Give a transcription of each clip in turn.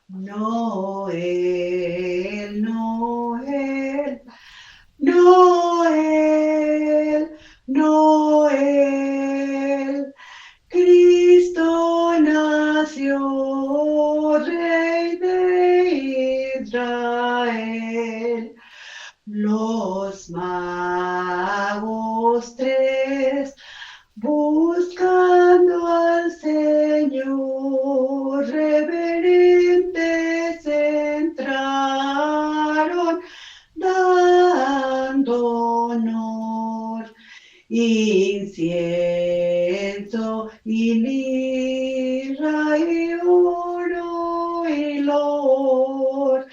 Noel, Noel, Noel, Noel, Cristo nació, Rey de Israel. Los magos tres buscando al Señor, reverentes entraron, dando honor, incienso y mirra y oro y lor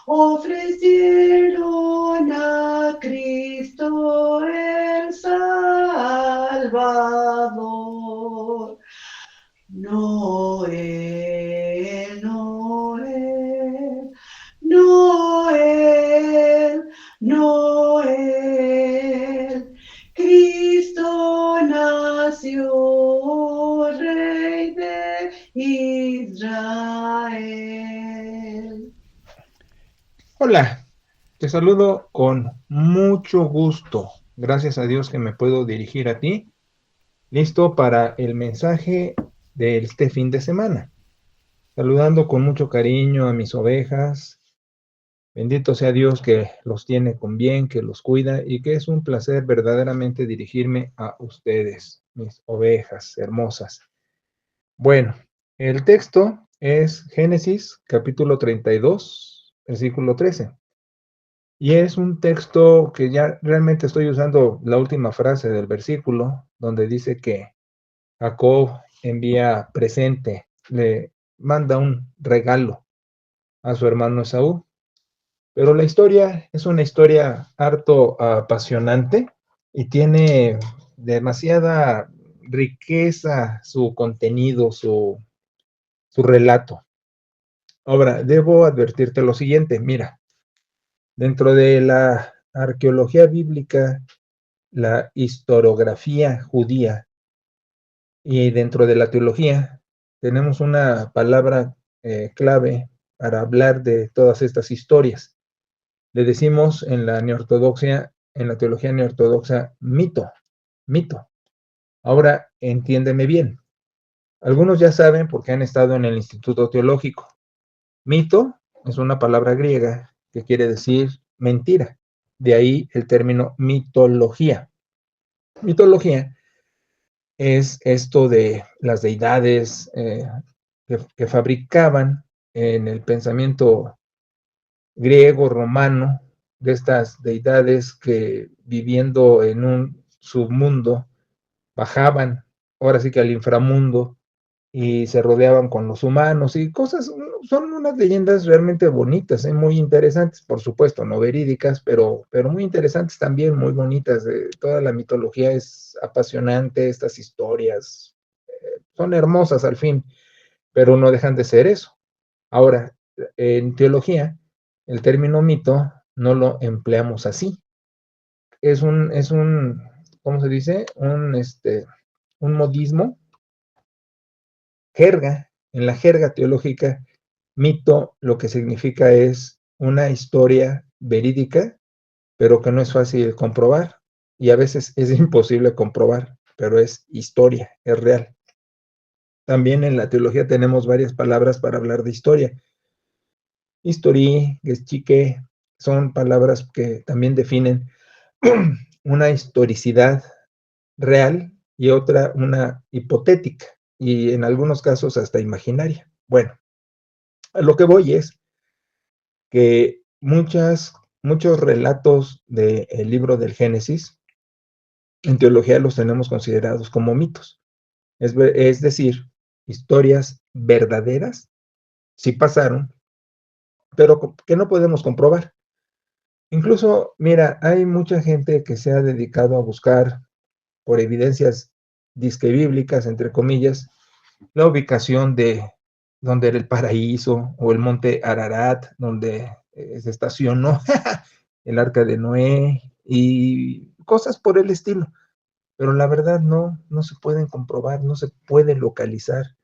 ofrecieron a Cristo el Salvador. Noel, Noel, Noel, Noel, Cristo nació, Rey de Israel. Hola, te saludo con mucho gusto. Gracias a Dios que me puedo dirigir a ti. Listo para el mensaje de este fin de semana. Saludando con mucho cariño a mis ovejas. Bendito sea Dios que los tiene con bien, que los cuida y que es un placer verdaderamente dirigirme a ustedes, mis ovejas hermosas. Bueno, el texto es Génesis capítulo 32, versículo 13. Y es un texto que ya realmente estoy usando la última frase del versículo, donde dice que Jacob envía presente, le manda un regalo a su hermano Esaú. Pero la historia es una historia harto apasionante y tiene demasiada riqueza su contenido, su relato. Ahora, debo advertirte lo siguiente, mira, dentro de la arqueología bíblica, la historiografía judía y dentro de la teología tenemos una palabra clave para hablar de todas estas historias. Le decimos en la neortodoxia, en la teología neortodoxa, mito, mito. Ahora, entiéndeme bien. Algunos ya saben porque han estado en el Instituto Teológico. Mito es una palabra griega que quiere decir mentira. De ahí el término mitología. Mitología es esto de las deidades que fabricaban en el pensamiento griego, romano, de estas deidades que viviendo en un submundo bajaban, ahora sí que al inframundo, y se rodeaban con los humanos y cosas, son unas leyendas realmente bonitas, muy interesantes, por supuesto, no verídicas, pero muy interesantes también, muy bonitas. Toda la mitología es apasionante, estas historias son hermosas al fin, pero no dejan de ser eso. Ahora, en teología, el término mito no lo empleamos así. ¿Cómo se dice? Un modismo, jerga. En la jerga teológica, mito lo que significa es una historia verídica, pero que no es fácil de comprobar y a veces es imposible comprobar, pero es historia, es real. También en la teología tenemos varias palabras para hablar de historia. History, geschique, son palabras que también definen una historicidad real y otra una hipotética y en algunos casos hasta imaginaria. Bueno, a lo que voy es que muchos relatos del libro del Génesis en teología los tenemos considerados como mitos, es decir, historias verdaderas, sí pasaron, pero que no podemos comprobar. Incluso, mira, hay mucha gente que se ha dedicado a buscar por evidencias disque bíblicas, entre comillas, la ubicación de donde era el paraíso o el monte Ararat, donde se estacionó el arca de Noé y cosas por el estilo. Pero la verdad no se pueden comprobar, no se puede localizar.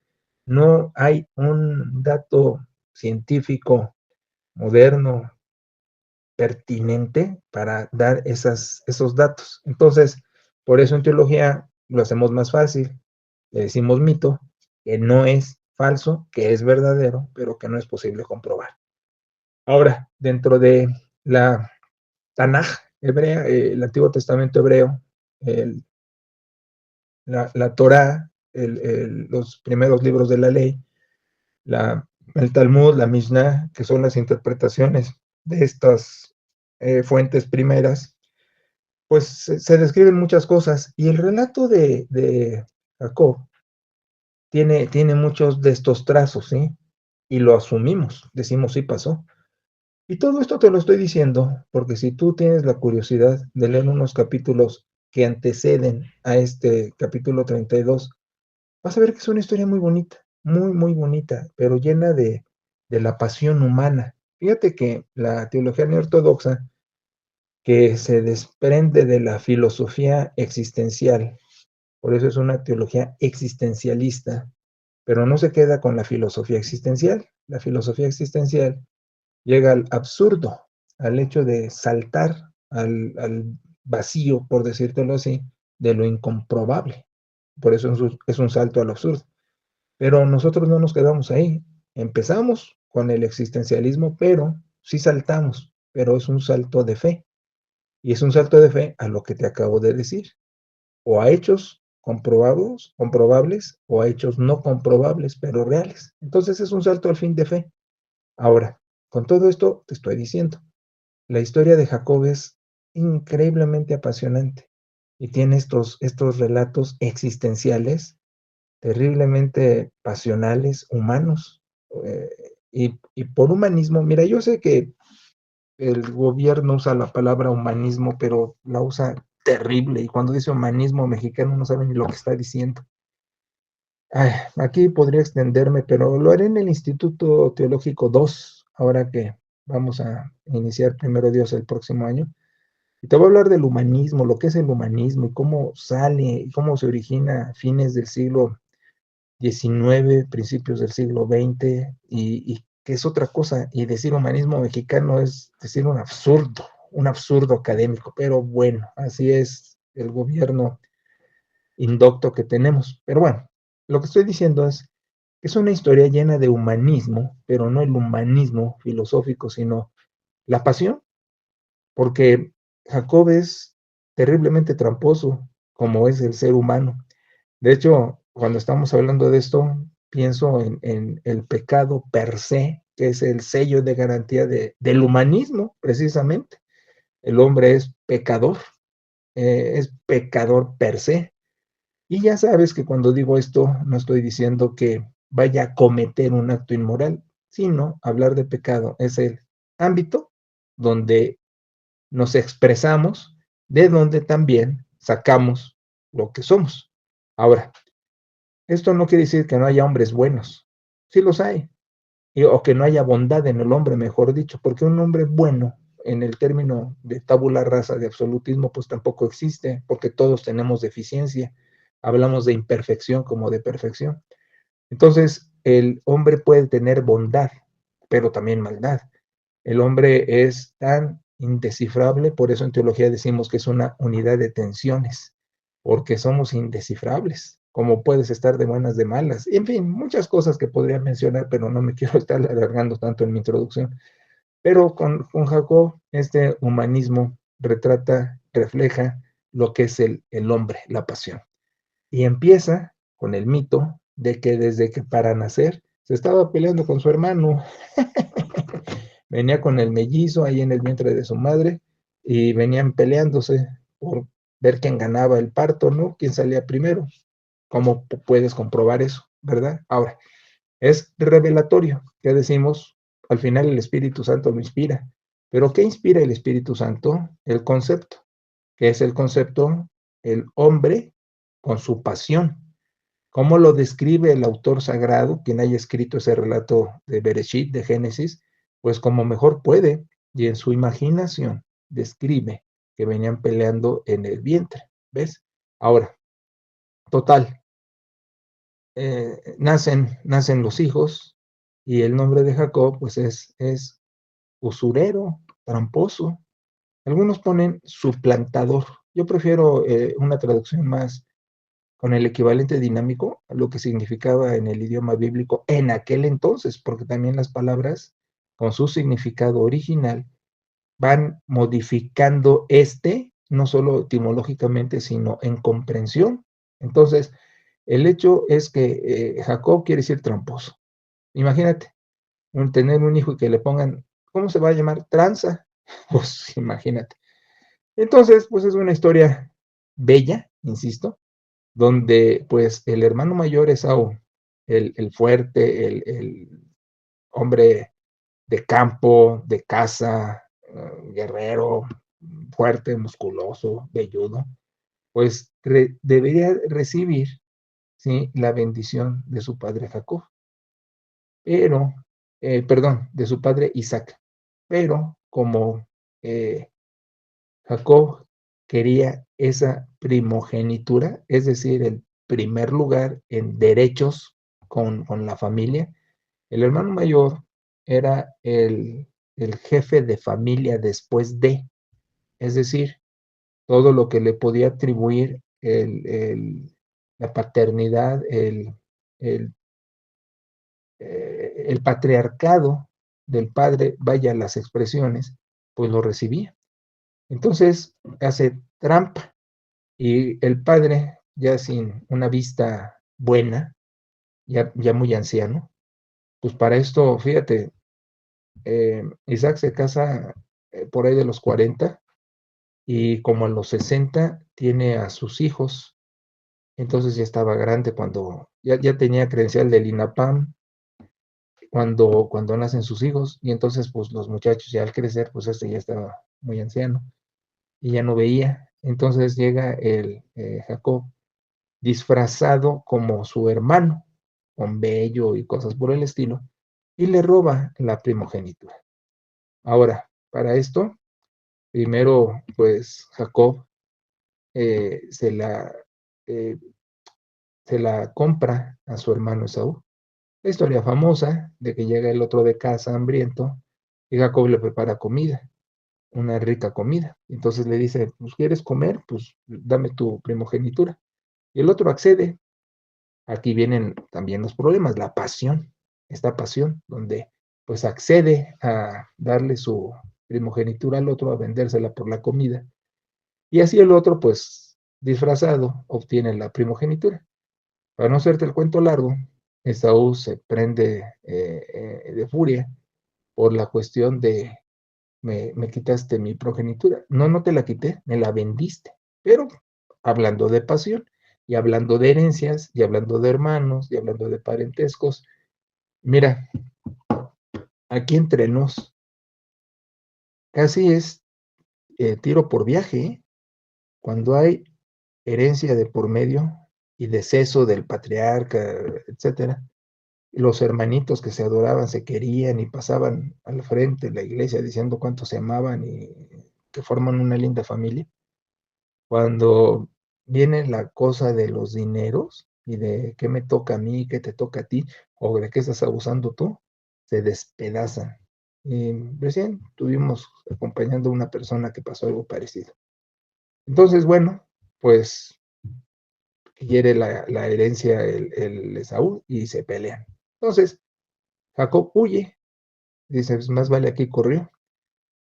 No hay un dato científico, moderno, pertinente para dar esos datos. Entonces, por eso en teología lo hacemos más fácil, le decimos mito, que no es falso, que es verdadero, pero que no es posible comprobar. Ahora, dentro de la Tanaj hebrea, el Antiguo Testamento hebreo, el, la Torá, los primeros libros de la ley, el Talmud, la Mishnah, que son las interpretaciones de estas fuentes primeras, pues se describen muchas cosas. Y el relato de Jacob tiene muchos de estos trazos, ¿sí? Y lo asumimos, decimos sí pasó. Y todo esto te lo estoy diciendo porque si tú tienes la curiosidad de leer unos capítulos que anteceden a este capítulo 32, vas a ver que es una historia muy bonita, muy, muy bonita, pero llena de la pasión humana. Fíjate que la teología neortodoxa, que se desprende de la filosofía existencial, por eso es una teología existencialista, pero no se queda con la filosofía existencial. La filosofía existencial llega al absurdo, al hecho de saltar al vacío, por decírtelo así, de lo incomprobable. Por eso es un salto al absurdo. Pero nosotros no nos quedamos ahí. Empezamos con el existencialismo, pero sí saltamos, pero es un salto de fe. Y es un salto de fe a lo que te acabo de decir, o a hechos comprobables, o a hechos no comprobables, pero reales. Entonces es un salto al fin de fe. Ahora, con todo esto te estoy diciendo, la historia de Jacob es increíblemente apasionante y tiene estos relatos existenciales terriblemente pasionales, humanos. eh, y por humanismo, mira, yo sé que el gobierno usa la palabra humanismo, pero la usa terrible, y cuando dice humanismo mexicano no sabe ni lo que está diciendo. Ay, aquí podría extenderme, pero lo haré en el Instituto Teológico 2, ahora que vamos a iniciar primero Dios el próximo año. Y te voy a hablar del humanismo, lo que es el humanismo y cómo sale y cómo se origina a fines del siglo XIX, principios del siglo XX, y que es otra cosa. Y decir humanismo mexicano es decir un absurdo académico, pero bueno, así es el gobierno indocto que tenemos. Pero bueno, lo que estoy diciendo es una historia llena de humanismo, pero no el humanismo filosófico, sino la pasión, porque Jacob es terriblemente tramposo, como es el ser humano. De hecho, cuando estamos hablando de esto, pienso en el pecado per se, que es el sello de garantía del humanismo, precisamente. El hombre es pecador per se. Y ya sabes que cuando digo esto, no estoy diciendo que vaya a cometer un acto inmoral, sino hablar de pecado es el ámbito donde nos expresamos, de donde también sacamos lo que somos. Ahora, esto no quiere decir que no haya hombres buenos, sí los hay, o que no haya bondad en el hombre, mejor dicho, porque un hombre bueno, en el término de tabula rasa, de absolutismo, pues tampoco existe, porque todos tenemos deficiencia. Hablamos de imperfección como de perfección. Entonces, el hombre puede tener bondad, pero también maldad. El hombre es tan indescifrable, por eso en teología decimos que es una unidad de tensiones, porque somos indescifrables, como puedes estar de buenas, de malas, y en fin, muchas cosas que podría mencionar, pero no me quiero estar alargando tanto en mi introducción. Pero con Jacob, este humanismo refleja lo que es el hombre, la pasión. Y empieza con el mito de que desde que para nacer se estaba peleando con su hermano. Venía con el mellizo ahí en el vientre de su madre y venían peleándose por ver quién ganaba el parto, ¿no? ¿Quién salía primero? ¿Cómo puedes comprobar eso, verdad? Ahora, es revelatorio, ¿qué decimos? Al final el Espíritu Santo lo inspira. ¿Pero qué inspira el Espíritu Santo? El concepto. ¿Qué es el concepto? El hombre con su pasión. ¿Cómo lo describe el autor sagrado, quien haya escrito ese relato de Bereshit, de Génesis? Pues como mejor puede, y en su imaginación describe que venían peleando en el vientre, ¿ves? Ahora, total, nacen los hijos Y el nombre de Jacob, pues es usurero, tramposo. Algunos ponen suplantador. Yo prefiero una traducción más con el equivalente dinámico a lo que significaba en el idioma bíblico en aquel entonces, porque también las palabras con su significado original van modificando no solo etimológicamente, sino en comprensión. Entonces, el hecho es que Jacob quiere decir tramposo. Imagínate, tener un hijo y que le pongan, ¿cómo se va a llamar? Tranza. Pues imagínate. Entonces, pues es una historia bella, insisto, donde pues el hermano mayor Esaú, el fuerte, el hombre de campo, de casa, guerrero, fuerte, musculoso, velludo, pues debería recibir, ¿sí?, la bendición de su padre Jacob, pero, perdón, de su padre Isaac, pero como eh, Jacob quería esa primogenitura, es decir, el primer lugar en derechos con la familia. El hermano mayor era el jefe de familia después es decir, todo lo que le podía atribuir la paternidad, el, el patriarcado del padre, vaya las expresiones, pues lo recibía. Entonces hace trampa y el padre, ya sin una vista buena, ya muy anciano, pues para esto, fíjate, Isaac se casa por ahí de los 40 y como a los 60 tiene a sus hijos, entonces ya estaba grande cuando ya tenía credencial del INAPAM cuando nacen sus hijos y entonces pues los muchachos ya al crecer pues este ya estaba muy anciano y ya no veía. Entonces llega el Jacob disfrazado como su hermano, con vello y cosas por el estilo, y le roba la primogenitura. Ahora, para esto, primero, pues Jacob eh, se, la, eh, se la compra a su hermano Esaú. La historia famosa de que llega el otro de casa hambriento y Jacob le prepara comida, una rica comida. Entonces le dice, pues quieres comer, pues dame tu primogenitura. Y el otro accede. Aquí vienen también los problemas, la pasión, esta pasión, donde pues accede a darle su primogenitura al otro, a vendérsela por la comida, y así el otro, pues disfrazado, obtiene la primogenitura. Para no hacerte el cuento largo, Esaú se prende de furia por la cuestión de me quitaste mi progenitura. No, no te la quité, me la vendiste. Pero hablando de pasión, y hablando de herencias, y hablando de hermanos, y hablando de parentescos, mira, aquí entre nos, casi es tiro por viaje, ¿eh? Cuando hay herencia de por medio y deceso del patriarca, etcétera, los hermanitos que se adoraban, se querían y pasaban al frente de la iglesia diciendo cuánto se amaban y que forman una linda familia. Cuando viene la cosa de los dineros y de qué me toca a mí, qué te toca a ti, o de qué estás abusando tú, se despedazan. Y recién estuvimos acompañando a una persona que pasó algo parecido. Entonces, bueno, pues quiere la herencia el Esaú y se pelean. Entonces, Jacob huye, dice, pues más vale aquí corrió.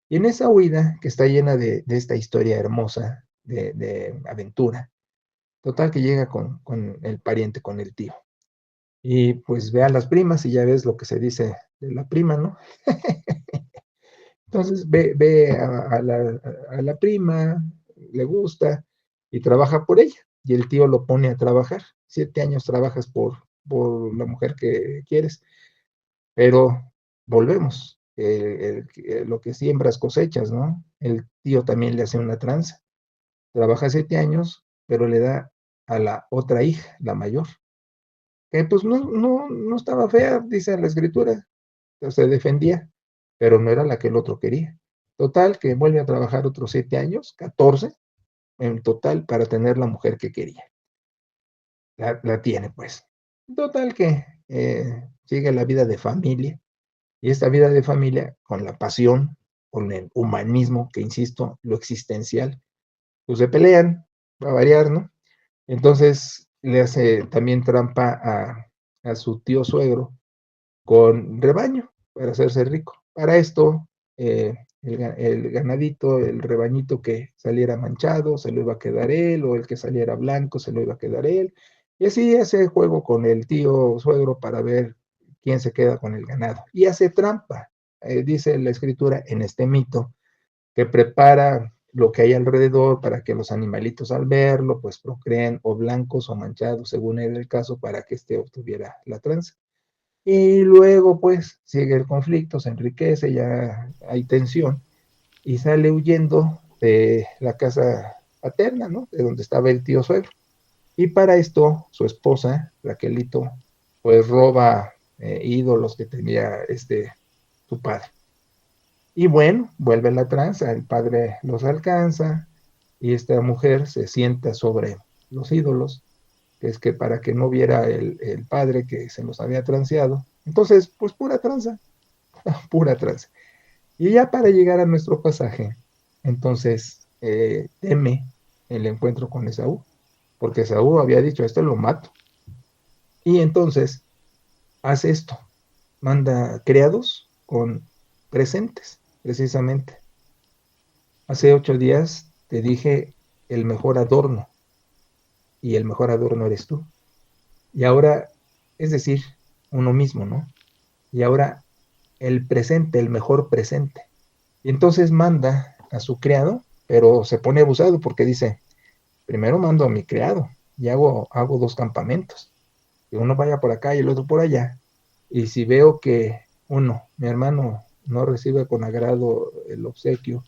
Y en esa huida, que está llena de esta historia hermosa de aventura, total que llega con el pariente, con el tío. Y pues ve a las primas y ya ves lo que se dice de la prima, ¿no? Entonces ve a la prima, le gusta y trabaja por ella. Y el tío lo pone a trabajar. 7 años trabajas por la mujer que quieres. Pero volvemos. Lo que siembras cosechas, ¿no? El tío también le hace una tranza. Trabaja 7 años, pero le da a la otra hija, la mayor, que pues no estaba fea, dice la escritura, se defendía, pero no era la que el otro quería. Total, que vuelve a trabajar otros 7 años, 14 en total, para tener la mujer que quería. La tiene, pues. Total, que sigue la vida de familia, y esta vida de familia con la pasión, con el humanismo, que insisto, lo existencial, pues se pelean, va a variar, ¿no? Entonces le hace también trampa a su tío suegro con rebaño para hacerse rico. Para esto, el ganadito, el rebañito que saliera manchado, se lo iba a quedar él, o el que saliera blanco, se lo iba a quedar él. Y así hace juego con el tío suegro para ver quién se queda con el ganado. Y hace trampa, dice la escritura en este mito, que prepara lo que hay alrededor para que los animalitos al verlo, pues procreen o blancos o manchados, según era el caso, para que éste obtuviera la tranza. Y luego, pues, sigue el conflicto, se enriquece, ya hay tensión, y sale huyendo de la casa paterna, ¿no? De donde estaba el tío suegro. Y para esto, su esposa, Raquelito, pues roba ídolos que tenía su padre. Y bueno, vuelve la tranza, el padre los alcanza, y esta mujer se sienta sobre los ídolos, que es que para que no viera el padre que se los había transeado. Entonces, pues pura tranza, pura tranza. Y ya para llegar a nuestro pasaje, entonces teme el encuentro con Esaú, porque Esaú había dicho, este lo mato. Y entonces hace esto, manda criados con presentes, precisamente. Hace 8 días te dije el mejor adorno, y el mejor adorno eres tú. Y ahora, es decir, uno mismo, ¿no? Y ahora el presente, el mejor presente. Y entonces manda a su criado, pero se pone abusado porque dice, primero mando a mi criado y hago dos campamentos, que uno vaya por acá y el otro por allá. Y si veo que mi hermano, no recibe con agrado el obsequio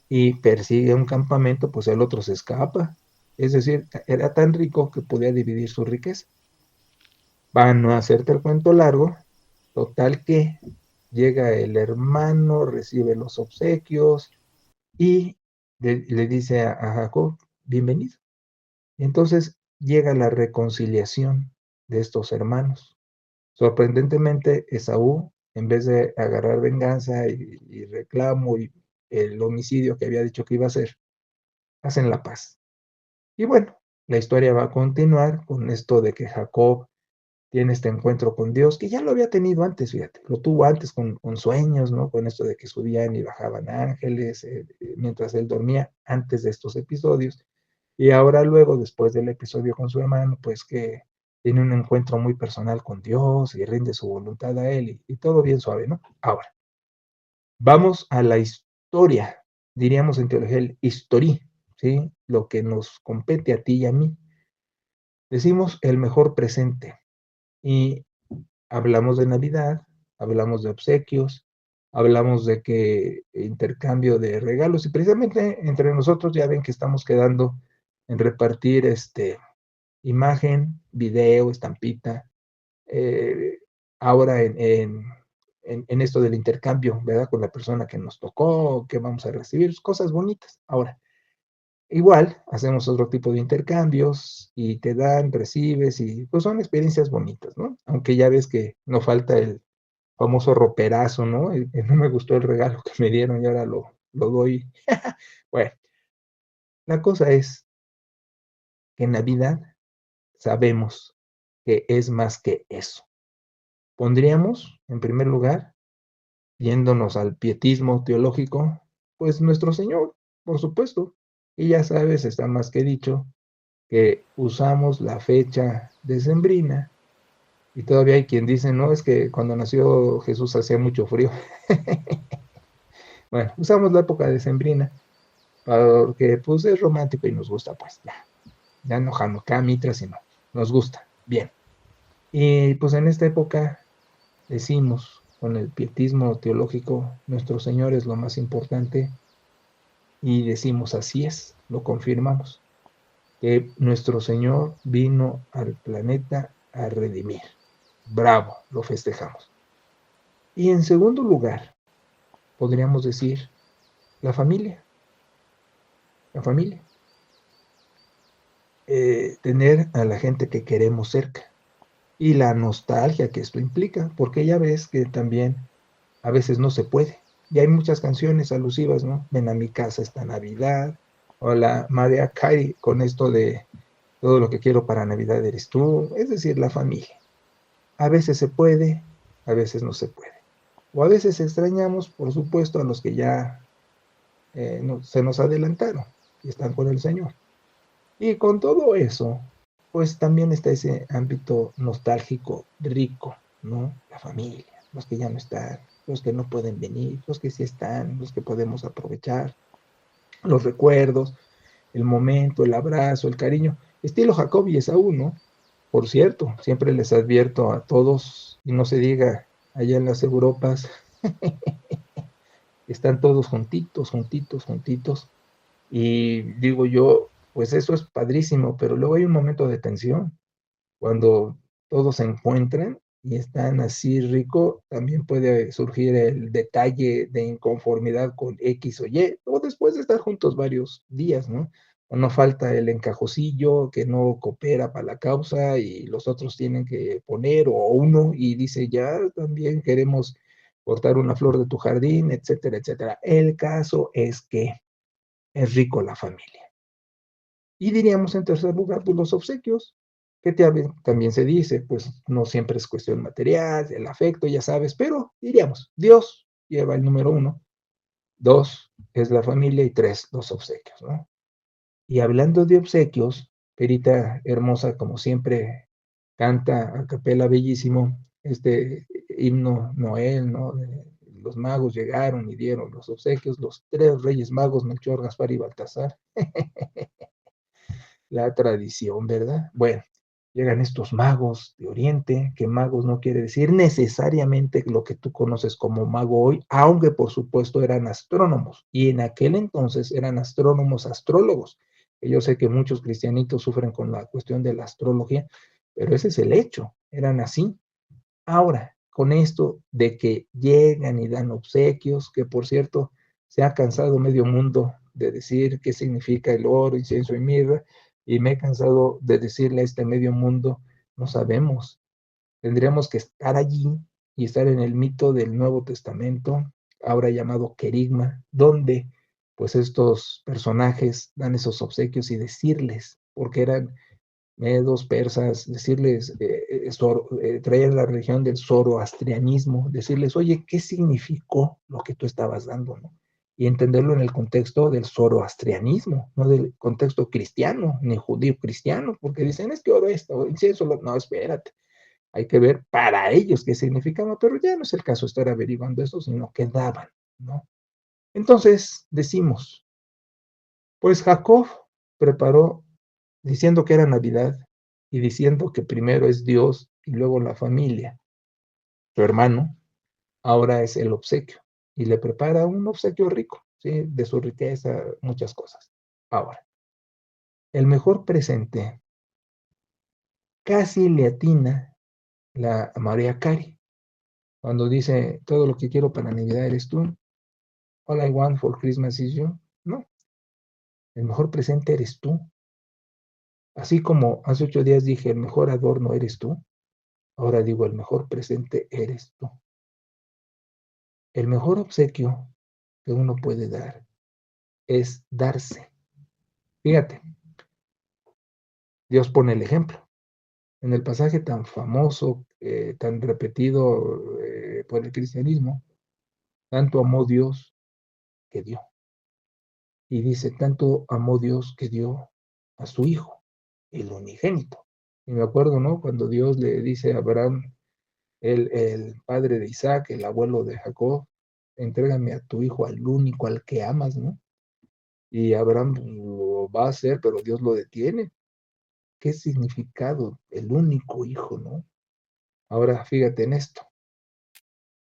y persigue un campamento, pues el otro se escapa. Es decir, era tan rico que podía dividir su riqueza. Para no hacerte el cuento largo, total que llega el hermano, recibe los obsequios y le dice a Jacob, bienvenido. Y entonces llega la reconciliación de estos hermanos. Sorprendentemente, Esaú, en vez de agarrar venganza y reclamo y el homicidio que había dicho que iba a hacer, hacen la paz. Y bueno, la historia va a continuar con esto de que Jacob tiene este encuentro con Dios, que ya lo había tenido antes, fíjate, lo tuvo antes con sueños, ¿no? Con esto de que subían y bajaban ángeles mientras él dormía, antes de estos episodios. Y ahora luego, después del episodio con su hermano, pues que tiene un encuentro muy personal con Dios y rinde su voluntad a él y todo bien suave, ¿no? Ahora, vamos a la historia, diríamos en teología el history, ¿sí? Lo que nos compete a ti y a mí. Decimos el mejor presente y hablamos de Navidad, hablamos de obsequios, hablamos de que intercambio de regalos y precisamente entre nosotros ya ven que estamos quedando en repartir imagen, video, estampita, eh, ahora en esto del intercambio, ¿verdad? Con la persona que nos tocó, que vamos a recibir, cosas bonitas. Ahora, igual hacemos otro tipo de intercambios y te dan, recibes y pues son experiencias bonitas, ¿no? Aunque ya ves que no falta el famoso roperazo, ¿no? No me gustó el regalo que me dieron y ahora lo doy. Bueno, la cosa es que en Navidad sabemos que es más que eso. Pondríamos, en primer lugar, yéndonos al pietismo teológico, pues nuestro Señor, por supuesto. Y ya sabes, está más que dicho, que usamos la fecha decembrina, y todavía hay quien dice, no, es que cuando nació Jesús hacía mucho frío. Bueno, usamos la época decembrina, porque pues es romántico y nos gusta, pues ya no Hanukkah, Mitra, sino nos gusta, bien. Y pues en esta época decimos, con el pietismo teológico, nuestro Señor es lo más importante, y decimos así es, lo confirmamos, que nuestro Señor vino al planeta a redimir. Bravo, lo festejamos. Y en segundo lugar, podríamos decir la familia. La familia. Tener a la gente que queremos cerca. y la nostalgia que esto implica, porque ya ves que también a veces no se puede. Y hay muchas canciones alusivas, ¿no? Ven a mi casa esta Navidad, o la Mariah Carey con esto de todo lo que quiero para Navidad eres tú, es decir, la familia. A veces se puede, a veces no se puede. O a veces extrañamos, por supuesto, a los que ya se nos adelantaron y están con el Señor. Y con todo eso, pues también está ese ámbito nostálgico rico, ¿no? La familia, los que ya no están, los que no pueden venir, los que sí están, los que podemos aprovechar, los recuerdos, el momento, el abrazo, el cariño, estilo Jacob y Esaú, ¿no? Por cierto, siempre les advierto a todos, y no se diga allá en las Europas, están todos juntitos, juntitos, juntitos, y digo yo, pues eso es padrísimo, pero luego hay un momento de tensión, cuando todos se encuentran y están así rico, también puede surgir el detalle de inconformidad con X o Y, o después de estar juntos varios días, ¿no? O no falta el encajosillo que no coopera para la causa y los otros tienen que poner, o uno y dice, ya también queremos cortar una flor de tu jardín, etcétera, etcétera. El caso es que es rico la familia. Y diríamos en tercer lugar, pues los obsequios, que también se dice, pues no siempre es cuestión material, el afecto, ya sabes, pero diríamos, Dios lleva el número uno, dos es la familia y tres los obsequios, ¿no? Y hablando de obsequios, Perita hermosa, como siempre, canta a capela bellísimo este himno Noel, ¿no? Los magos llegaron y dieron los obsequios, los tres reyes magos, Melchor, Gaspar y Baltasar. La tradición, ¿verdad? Bueno, llegan estos magos de Oriente, que magos no quiere decir necesariamente lo que tú conoces como mago hoy, aunque por supuesto eran astrónomos, y en aquel entonces eran astrónomos, astrólogos. Que yo sé que muchos cristianitos sufren con la cuestión de la astrología, pero ese es el hecho, eran así. Ahora, con esto de que llegan y dan obsequios, que por cierto, se ha cansado medio mundo de decir qué significa el oro, incienso y mirra, y me he cansado de decirle a este medio mundo, no sabemos. Tendríamos que estar allí y estar en el mito del Nuevo Testamento, ahora llamado querigma, donde pues estos personajes dan esos obsequios y decirles, porque eran medos, persas, decirles, traer la religión del zoroastrianismo, decirles, oye, ¿qué significó lo que tú estabas dando, no? Y entenderlo en el contexto del zoroastrianismo, no del contexto cristiano, ni judío cristiano, porque dicen, es que oro esto, incienso, no, espérate, hay que ver para ellos qué significaba, pero ya no es el caso estar averiguando eso, sino que daban, ¿no? Entonces, decimos, pues Jacob preparó diciendo que era Navidad y diciendo que primero es Dios y luego la familia. Su hermano ahora es el obsequio y le prepara un obsequio rico, ¿sí? De su riqueza, muchas cosas. Ahora, el mejor presente casi le atina la María Cari cuando dice todo lo que quiero para Navidad eres tú. All I want for Christmas is you. No, el mejor presente eres tú. Así como hace 8 días dije el mejor adorno eres tú, ahora digo el mejor presente eres tú. El mejor obsequio que uno puede dar es darse. Fíjate, Dios pone el ejemplo. En el pasaje tan famoso, tan repetido por el cristianismo, tanto amó Dios que dio. Y dice, tanto amó Dios que dio a su Hijo, el unigénito. Y me acuerdo, ¿no? Cuando Dios le dice a Abraham, el padre de Isaac, el abuelo de Jacob, entrégame a tu hijo, al único, al que amas, ¿no? Y Abraham lo va a hacer, pero Dios lo detiene. ¿Qué significado? El único hijo, ¿no? Ahora, fíjate en esto.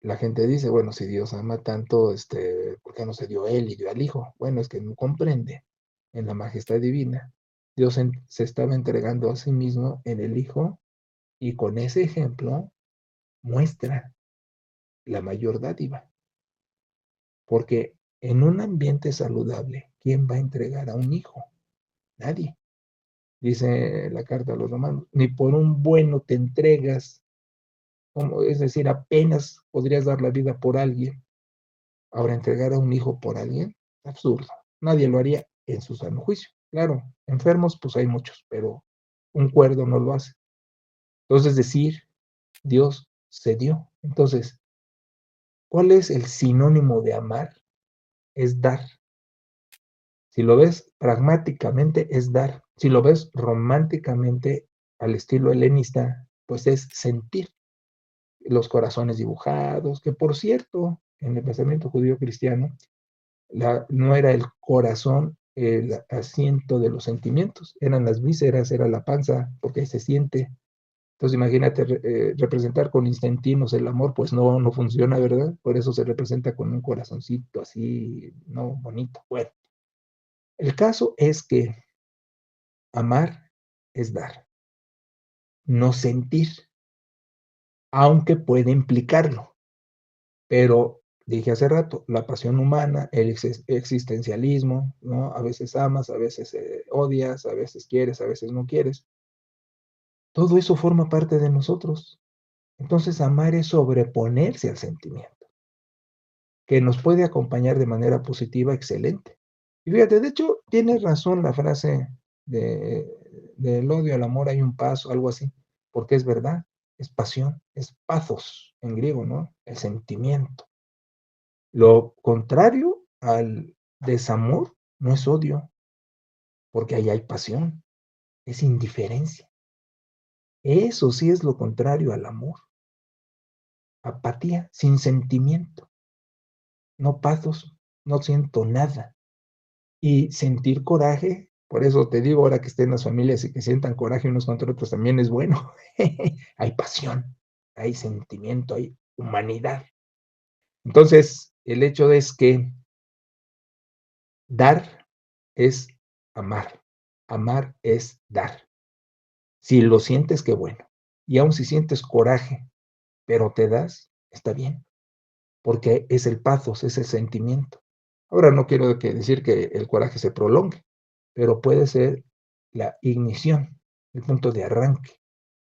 La gente dice, bueno, si Dios ama tanto, ¿por qué no se dio él y dio al hijo? Bueno, es que no comprende en la majestad divina. Dios se estaba entregando a sí mismo en el hijo y con ese ejemplo muestra la mayor dádiva. Porque en un ambiente saludable, ¿quién va a entregar a un hijo? Nadie. dice la carta a los romanos, ni por un bueno te entregas, es decir, apenas podrías dar la vida por alguien. Ahora, entregar a un hijo por alguien, absurdo. Nadie lo haría en su sano juicio. Claro, enfermos, pues hay muchos, pero un cuerdo no lo hace. Entonces, decir, Dios se dio. Entonces, ¿cuál es el sinónimo de amar? Es dar. Si lo ves pragmáticamente, es dar. Si lo ves románticamente, al estilo helenista, pues es sentir. Los corazones dibujados, que por cierto, en el pensamiento judío cristiano, no era el corazón el asiento de los sentimientos, eran las vísceras, era la panza, porque ahí se siente. Entonces imagínate representar con intestinos el amor, pues no funciona, ¿verdad? Por eso se representa con un corazoncito así, no bonito. Bueno, el caso es que amar es dar, no sentir, aunque puede implicarlo. Pero dije hace rato, la pasión humana, el existencialismo, ¿no? A veces amas, a veces odias, a veces quieres, a veces no quieres. Todo eso forma parte de nosotros. Entonces, amar es sobreponerse al sentimiento, que nos puede acompañar de manera positiva, excelente. Y fíjate, de hecho, tiene razón la frase del odio al amor hay un paso, algo así, porque es verdad, es pasión, es pathos en griego, ¿no? El sentimiento. Lo contrario al desamor no es odio, porque ahí hay pasión, es indiferencia. Eso sí es lo contrario al amor. Apatía, sin sentimiento, no pathos, no siento nada. Y sentir coraje, por eso te digo ahora que estén las familias y que sientan coraje unos contra otros también es bueno. Hay pasión, hay sentimiento, hay humanidad. Entonces, el hecho es que dar es amar. Amar es dar. Si lo sientes, qué bueno. Y aun si sientes coraje, pero te das, está bien, porque es el pathos, es el sentimiento. Ahora no quiero decir que el coraje se prolongue, pero puede ser la ignición, el punto de arranque.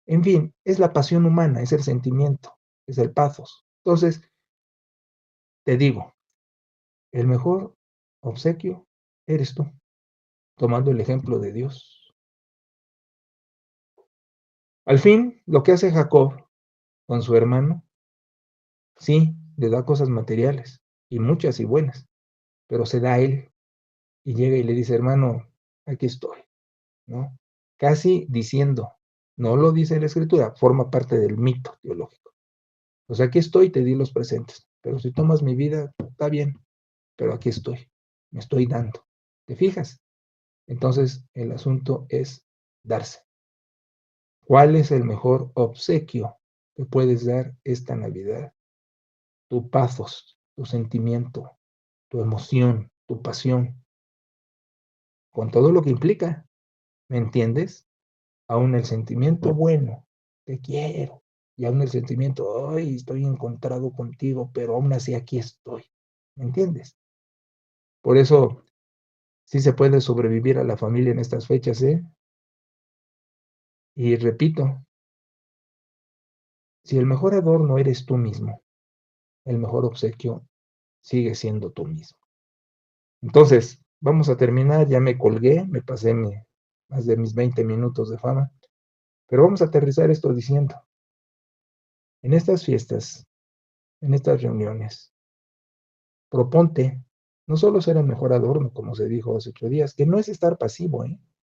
En fin, es la pasión humana, es el sentimiento, es el pathos. Entonces, te digo, el mejor obsequio eres tú, tomando el ejemplo de Dios. Al fin, lo que hace Jacob con su hermano, sí, le da cosas materiales, y muchas y buenas, pero se da a él, y llega y le dice, hermano, aquí estoy, ¿no? Casi diciendo, no lo dice la escritura, forma parte del mito teológico. Pues aquí estoy, te di los presentes, pero si tomas mi vida, está bien, pero aquí estoy, me estoy dando. ¿Te fijas? Entonces, el asunto es darse. ¿Cuál es el mejor obsequio que puedes dar esta Navidad? Tu pathos, tu sentimiento, tu emoción, tu pasión, con todo lo que implica, ¿me entiendes? Aún el sentimiento bueno, te quiero, y aún el sentimiento, ay, estoy encontrado contigo, pero aún así aquí estoy, ¿me entiendes? Por eso, sí se puede sobrevivir a la familia en estas fechas, ¿eh? Y repito, si el mejor adorno eres tú mismo, el mejor obsequio sigue siendo tú mismo. Entonces, vamos a terminar, ya me colgué, me pasé más de mis 20 minutos de fama, pero vamos a aterrizar esto diciendo, en estas fiestas, en estas reuniones, proponte no solo ser el mejor adorno, como se dijo hace 8 días, que no es estar pasivo,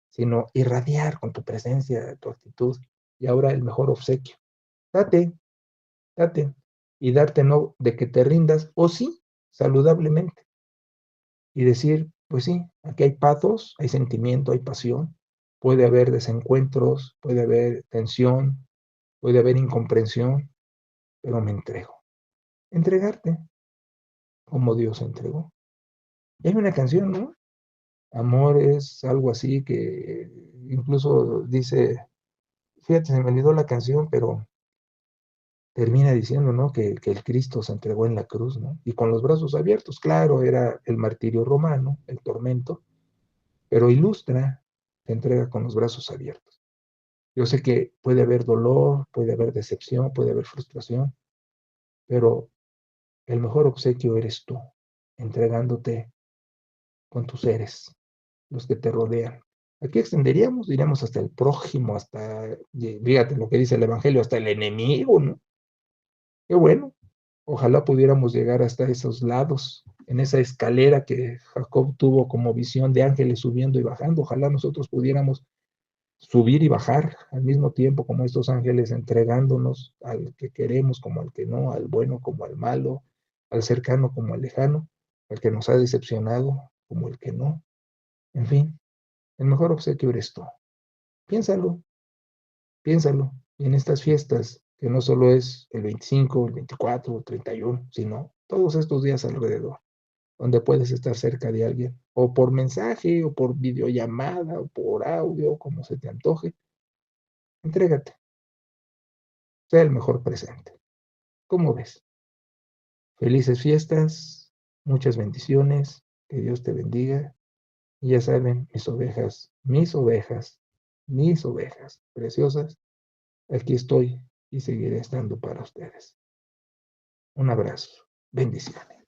sino irradiar con tu presencia, tu actitud, y ahora el mejor obsequio. Date, date, y darte no de que te rindas, o sí, saludablemente, y decir, pues sí, aquí hay pathos, hay sentimiento, hay pasión, puede haber desencuentros, puede haber tensión, puede haber incomprensión, pero me entrego. Entregarte como Dios se entregó. Y hay una canción, ¿no? Amor es algo así que incluso dice, fíjate, se me olvidó la canción, pero termina diciendo, ¿no? Que el Cristo se entregó en la cruz, ¿no? Y con los brazos abiertos, claro, era el martirio romano, el tormento, pero ilustra, te entrega con los brazos abiertos. Yo sé que puede haber dolor, puede haber decepción, puede haber frustración, pero el mejor obsequio eres tú, entregándote con tus seres, los que te rodean. Aquí extenderíamos, diríamos hasta el prójimo, hasta, fíjate lo que dice el Evangelio, hasta el enemigo, ¿no? Qué bueno. Ojalá pudiéramos llegar hasta esos lados, en esa escalera que Jacob tuvo como visión de ángeles subiendo y bajando. Ojalá nosotros pudiéramos subir y bajar al mismo tiempo como estos ángeles, entregándonos al que queremos como al que no, al bueno como al malo, al cercano como al lejano, al que nos ha decepcionado como el que no. En fin, el mejor obsequio eres tú. Piénsalo, piénsalo. Y en estas fiestas, que no solo es el 25, el 24, el 31, sino todos estos días alrededor, donde puedes estar cerca de alguien, o por mensaje, o por videollamada, o por audio, como se te antoje, entrégate, sea el mejor presente. ¿Cómo ves? Felices fiestas, muchas bendiciones, que Dios te bendiga. Y ya saben, mis ovejas preciosas, aquí estoy y seguiré estando para ustedes. Un abrazo. Bendiciones.